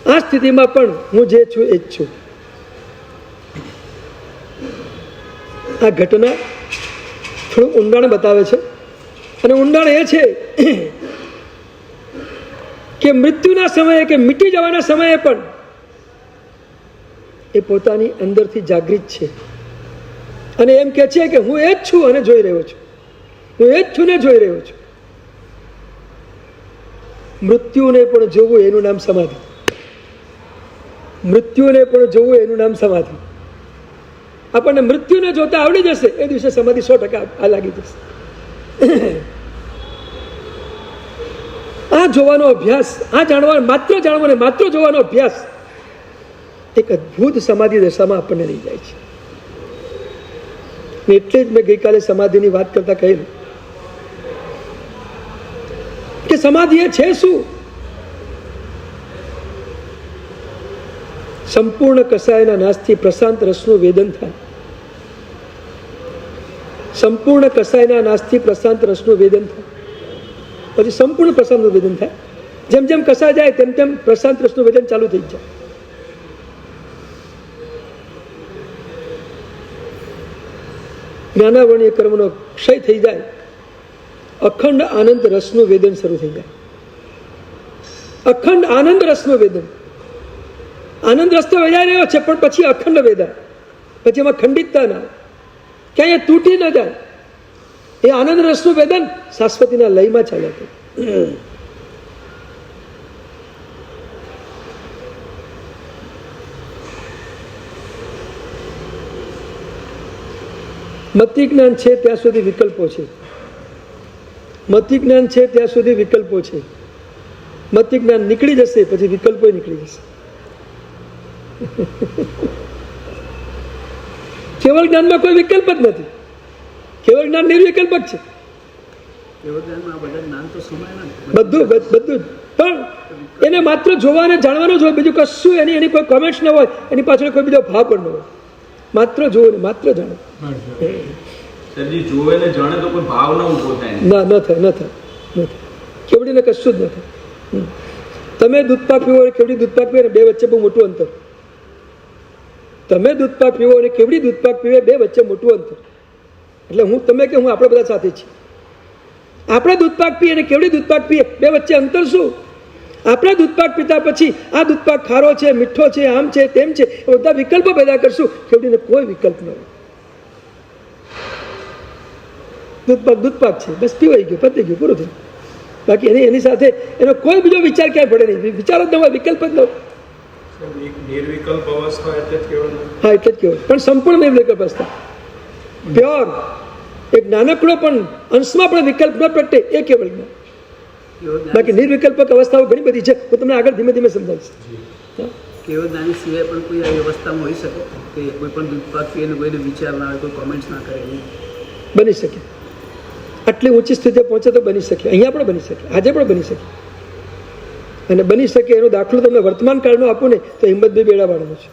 આ સ્થિતિમાં પણ હું જે છું એ જ છું. આ ઘટના થોડું ઊંડાણ બતાવે છે. અને ઊંડાણ એ છે કે મૃત્યુના સમયે કે મીટી જવાના સમયે પણ એ પોતાની અંદરથી જાગૃત છે. અને એમ કે છે કે હું એ જ છું અને જોઈ રહ્યો છું. હું એ જ છું ને જોઈ રહ્યો છું. મૃત્યુને પણ જોવું એનું નામ સમાધિ. મૃત્યુને પણ જોવું એનું નામ સમાધિ. આપણને મૃત્યુને જોતા આવડી જશે, એ દિવસે સમાધિ 100% લાગી જશે. આ જોવાનો અભ્યાસ, આ જાણવાનો, માત્ર જાણવાનો, માત્ર જોવાનો અભ્યાસ એક અદ્ભુત સમાધિ દશામાં આપણને લઈ જાય છે. એટલે જ મેં ગઈકાલે સમાધિની વાત કરતા કહેલું કે સમાધિ એ છે શું? સંપૂર્ણ કસાયના નાશથી પ્રશાંત રસનું વેદન થાય. સંપૂર્ણ કસાયના નાશથી પ્રશાંત રસનું વેદન થાય. પછી સંપૂર્ણ પ્રશાંતનું વેદન થાય. જેમ જેમ કસાય જાય તેમ તેમ પ્રશાંત રસનું વેદન ચાલુ થઈ જાય. જ્ઞાનાવરણીય કર્મનો ક્ષય થઈ જાય, અખંડ આનંદ રસનું વેદન શરૂ થઈ જાય. અખંડ આનંદ રસનું વેદન. આનંદ રસ તો વેદાઈ રહ્યો છે, પણ પછી અખંડ વેદાય. પછી એમાં ખંડિતતા ના, ક્યાંય તૂટી ન જાય. એ આનંદ રસનું વેદન શાશ્વતીના લયમાં ચાલ્યા કરે. મતિ જ્ઞાન છે ત્યાં સુધી વિકલ્પો છે. મતિ જ્ઞાન છે ત્યાં સુધી વિકલ્પો છે. મતિ જ્ઞાન નીકળી જશે પછી વિકલ્પો નીકળી જશે. કેવળ જ્ઞાનમાં કોઈ વિકલ્પ જ નથી. કેવળ જ્ઞાન નિર્વિકલ્પ જ છે. કેવળ જ્ઞાનમાં આ બધા જ્ઞાન તો સમાયેલા જ. બધું જ પણ એને માત્ર જોવા અને જાણવાનું જ હોય, બીજું કશું એની કોઈ કમેન્ટ્સ ન હોય, એની પાછળ કોઈ બીજો ભાવ પણ ન હોય. માત્ર જોવો ને માત્ર જાણો. સરજી જોવે ને જાણે તો કોઈ ભાવ ન ઊભો થાય. ના, ન થાય. કેવડીને કશું જ ન થાય. તમે દૂધપાક પીવો અને કેવડી દૂધપાક પીવે ને બે વચ્ચે બહુ મોટું અંતર. તમે દૂધપાક પીવો અને કેવડી દૂધપાક પીવે બે વચ્ચે મોટું અંતર. એટલે તમે કે હું આપણે બધા સાથે છીએ. આપણે દૂધપાક પીએ અને કેવડી દૂધપાક પીએ બે વચ્ચે અંતર શું? આપણે દૂધપાક પીતા પછી આ દૂધપાક ખારો છે, મીઠો છે, આમ છે, તેમ છે, એ બધા વિકલ્પો પેદા કરશું. કેવડીને કોઈ વિકલ્પ ન હોય. દૂધપાક છે, બસ પીવાઈ ગયું, પતી ગયું, પૂરું થયું. બાકી એની સાથે એનો કોઈ બીજો વિચાર ક્યાંય પડે નહીં. વિચાર જ ન હોય, વિકલ્પ જ ન હોય. નિર્વિકલ્પ અવસ્થા એટલે જ કહેવાય. હા, એટલે જ કહેવાય. પણ સંપૂર્ણ નિર્વિકલ્પ અવસ્થા, પ્યોર, એક નાનકડો પણ અંશમાં પણ વિકલ્પ ન પ્રગટે એ કેવળ જ્ઞાન. બાકી નિર્વિકલ્પક અવસ્થાઓ ઘણી બધી છે. હું તમને આગળ ધીમે ધીમે સમજાવીશ. કેવળ જ્ઞાની સિવાય પણ કોઈ આવી અવસ્થામાં હોઈ શકે કે કોઈ પણ દૂધપાક પીએ ને કોઈને વિચાર ના આવે, કોઈ કોમેન્ટ્સ ના કરે? બની શકે. આટલી ઊંચી સ્થિતિએ પહોંચે તો બની શકે. અહીંયા પણ બની શકે, આજે પણ બની શકે. અને બની શકે એનો દાખલો તમે વર્તમાન કાળનો આપો ને તો હિંમતભાઈ બેડાવાળાનો છે.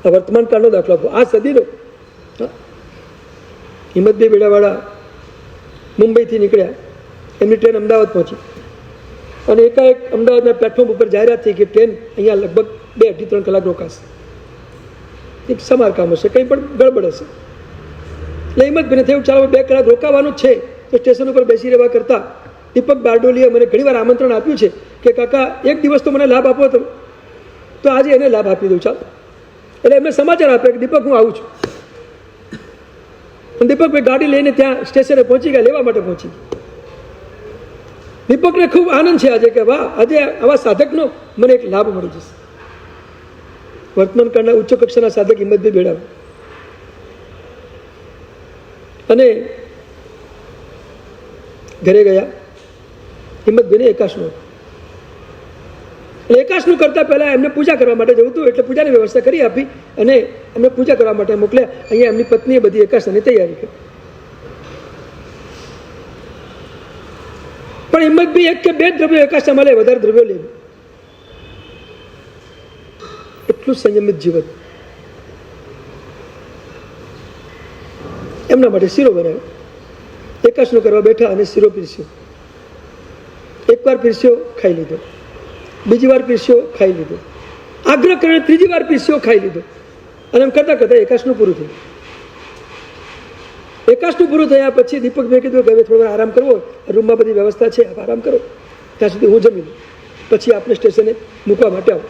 આ વર્તમાન કાળનો દાખલો આપો, આ સદીનો. હિંમતભાઈ બેડાવાળા મુંબઈથી નીકળ્યા, એમની ટ્રેન અમદાવાદ પહોંચી અને એકાએક અમદાવાદના પ્લેટફોર્મ ઉપર જાહેરાત થઈ કે ટ્રેન અહીંયા લગભગ 2-3 કલાક રોકાશે. એક સમારકામ હશે, કંઈ પણ ગડબડ હશે. એટલે હિંમતભાઈને થયું ચાલો 2 કલાક રોકાવાનું જ છે તો સ્ટેશન ઉપર બેસી રહેવા કરતાં દીપક બારડોલીએ મને ઘણીવાર આમંત્રણ આપ્યું છે કે કાકા એક દિવસ તો મને લાભ આપો તો આજે એને લાભ આપી દઉં ચાલો. એટલે એમને સમાચાર આપ્યા કે દીપક હું આવું છું. અને દીપકભાઈ ગાડી લઈને ત્યાં સ્ટેશને પહોંચી ગયા, લેવા માટે પહોંચી ગયા. દીપકને ખૂબ આનંદ છે આજે કે વાહ, આજે આવા સાધકનો મને એક લાભ મળી જશે. વર્તમાન કાળના ઉચ્ચ કક્ષાના સાધક હિંમતભાઈ બેડાવા અને ઘરે ગયા. હિંમતભાઈને એકાશનું કરતા પહેલા એમને પૂજા કરવા માટે જવું હતું, એટલે પૂજાની વ્યવસ્થા કરી આપી અને એમને પૂજા કરવા માટે મોકલ્યા. અહીંયા એમની પત્નીએ બધી એકાશની તૈયારી કરી. પણ હિંમતભાઈ 1 કે 2 દ્રવ્યો એકાશના મળે, વધારે દ્રવ્યો લેવું. એટલું સંયમિત જીવન. એમના માટે શીરો બનાવ્યો. એકાશનું કરવા બેઠા અને શીરો પીરસ્યો. એકવાર પીરસ્યો, ખાઈ લીધો. બીજી વાર પીરસ્યો, ખાઈ લીધો. આગ્રહ કરીને 3જી વાર પીરસ્યો, ખાઈ લીધો. અને એમ કરતા કરતા એકાશનું પૂરું થયું. એકાશનું પૂરું થયા પછી દીપકભાઈ કીધું કે હવે થોડો આરામ કરવો, રૂમમાં બધી વ્યવસ્થા છે, આપ આરામ કરો, ત્યાં સુધી હું જમી લઉં, પછી આપણે સ્ટેશને મૂકવા માટે આવો.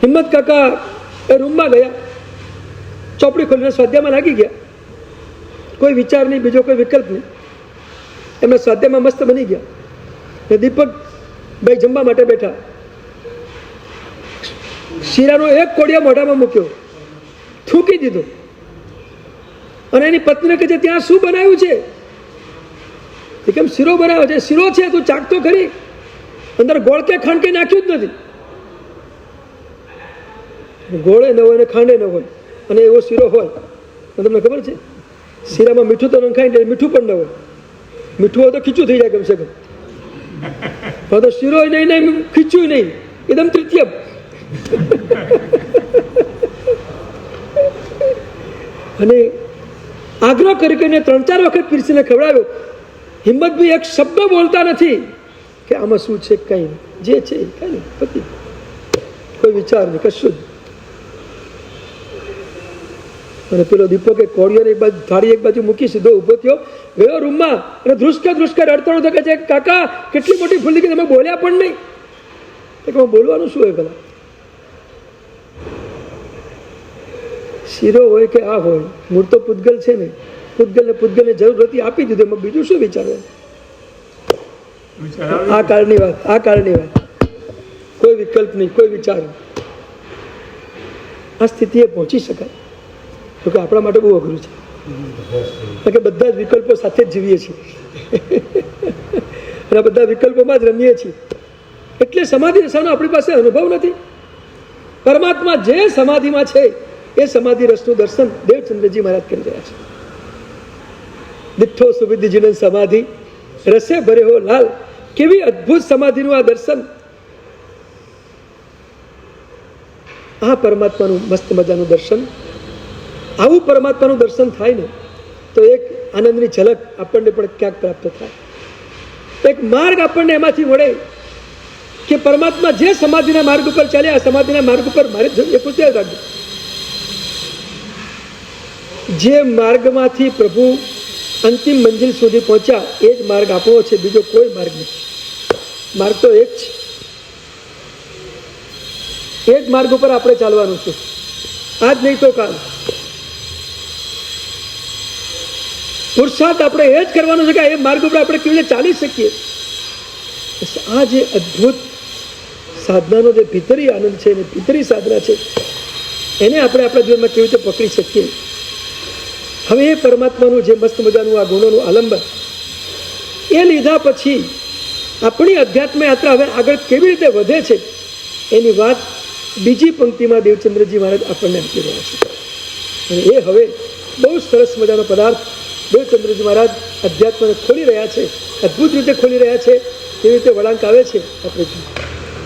હિંમત કાકા એ રૂમમાં ગયા, ચોપડી ખોલીને સ્વાધ્યાયમાં લાગી ગયા. કોઈ વિચાર નહીં, બીજો કોઈ વિકલ્પ નહીં. એમના સ્વાધ્યાયમાં મસ્ત બની ગયા. ને દીપકભાઈ જમવા માટે બેઠા. શીરાનો એક કોડિયા મોઢામાં મૂક્યો, થૂકી દીધો અને એની પત્નીને કહે છે ત્યાં શું બનાવ્યું છે? કેમ શીરો બનાવ્યો છે? શીરો છે, તું ચાખતો ખરી, અંદર ગોળ કે ખાંડ કે નાખ્યું જ નથી. ગોળે ન હોય ને ખાંડે ન હોય અને એવો શીરો હોય તો તમને ખબર છે શીરામાં મીઠું તો નખાય ને, મીઠું પણ ન હોય. મીઠું હોય તો ખીચું થઈ જાય કમસે કમ. હવે તો શીરો નહીં, ખીચું નહીં, એકદમ તૃતીય. અને આગ્રહ કરીને 3-4 વખત પીરસીને ખવડાવ્યો. હિંમતભાઈ એક શબ્દ બોલતા નથી કે આમાં શું છે, કંઈ નહીં, જે છે કંઈ નહીં, પતિ, કોઈ વિચાર નહીં, કશું જ. અને પેલો દીપકે કોળીઓને એક બાજુ થાળી એક બાજુ મૂકી સીધો ઊભો થયો, ગયો રૂમમાં અને ધ્રુસકે રડતો રડતો કહે છે કાકા કેટલી મોટી ભૂલ કે તમે બોલ્યા પણ નહીં. કે બોલવાનું શું હોય ભલા? શીરો હોય કે આ હોય, મૂળ તો પૂતગલ છે ને, પૂતગલને જરૂર હતી, આપી દીધું, એમાં બીજું શું વિચારવાનું? આ કાળની વાત, કોઈ વિકલ્પ નહીં, કોઈ વિચાર. આ સ્થિતિએ પહોંચી શકાય તો કે આપણા માટે બહુ અઘરું છે, કારણ કે બધા જ વિકલ્પો સાથે જ જીવીએ છીએ અને બધા વિકલ્પોમાં જ રમીએ છીએ. એટલે સમાધિ રસનો આપણી પાસે અનુભવ નથી. પરમાત્મા જે સમાધિમાં છે એ સમાધિ રસનું દર્શન દેવચંદ્રજી મહારાજ કરી રહ્યા છે. દિઠ્ઠો સુવિધિ જીવન સમાધિ રસે ભરે હો લાલ. કેવી અદ્ભુત સમાધિનું આ દર્શન. આ પરમાત્માનું મસ્ત મજાનું દર્શન. આવું પરમાત્માનું દર્શન થાય ને તો એક આનંદની ઝલક આપણને પણ ક્યાંક પ્રાપ્ત થાય. એક માર્ગ આપણને એમાંથી મળે કે પરમાત્મા જે સમાધિના માર્ગ ઉપર ચાલ્યા આ સમાધિના માર્ગ ઉપર મારે એ પૂછે રાખજો. જે માર્ગમાંથી પ્રભુ અંતિમ મંજિલ સુધી પહોંચ્યા એ જ માર્ગ આપણો છે, બીજો કોઈ માર્ગ નથી. માર્ગ તો એક છે, એ જ માર્ગ ઉપર આપણે ચાલવાનું છે. આજ નહીં તો કાલ પુરુષાર્થ આપણે એ જ કરવાનો છે કે એ માર્ગ ઉપર આપણે કેવી રીતે ચાલી શકીએ. આ જે અદ્ભુત સાધનાનો જે ભીતરી આનંદ છે ને ભીતરી સાધના છે એને આપણે આપણા જીવનમાં કેવી રીતે પકડી શકીએ. હવે એ પરમાત્માનું જે મસ્ત મજાનું આ ગુણોનું આલંબન એ લીધા પછી આપણી અધ્યાત્મ યાત્રા હવે આગળ કેવી રીતે વધે છે એની વાત બીજી પંક્તિમાં દેવચંદ્રજી મહારાજ આપણને આપી રહ્યા છે. અને એ હવે બહુ સરસ મજાનો પદાર્થ દેવચંદ્રજી મહારાજ અધ્યાત્મને ખોલી રહ્યા છે, અદ્ભુત રીતે ખોલી રહ્યા છે. કેવી રીતે વળાંક આવે છે આપણે જોઈએ.